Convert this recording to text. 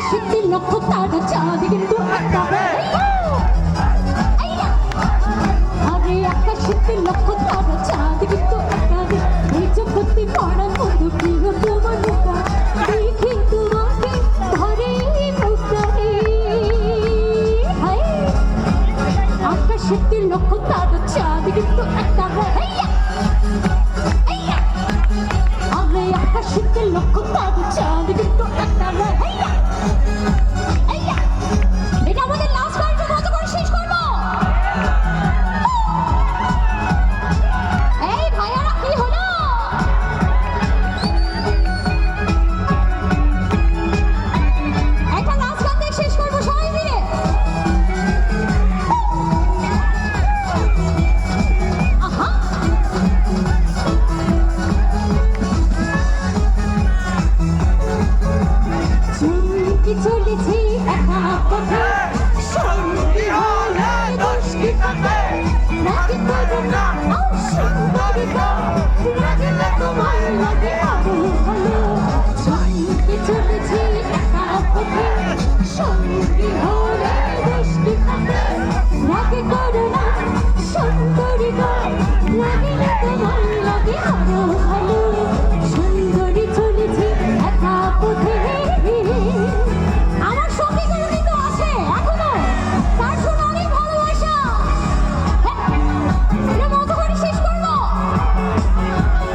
আকাশেতে লক্ষ তারা চাঁদ কিন্তু একটা আরে আকাশেতে লক্ষ তারা চাঁদ কিন্তু একটা এই জগতে পড়া বন্ধু প্রিয় তোমার মুখটা দেখি তোমাকে ধরে মুখটারে আকাশেতে লক্ষ তারা চাঁদ কিন্তু একটা আরে আকাশেতে লক্ষ তারা চাঁদ কিন্তু একটা এটা আমাদের লাস্ট গানটা কত করে শেষ করবো এই ভাইয়ারা কি হলো একটা লাস্ট গান দিয়ে শেষ করবো সবাই মিলে আহা চুমকি চলেছি একা পথে সঙ্গী হলে দোষ কি তাতে? নাকি করবো না সুন্দরী গো লাগলে তোমায় লাগে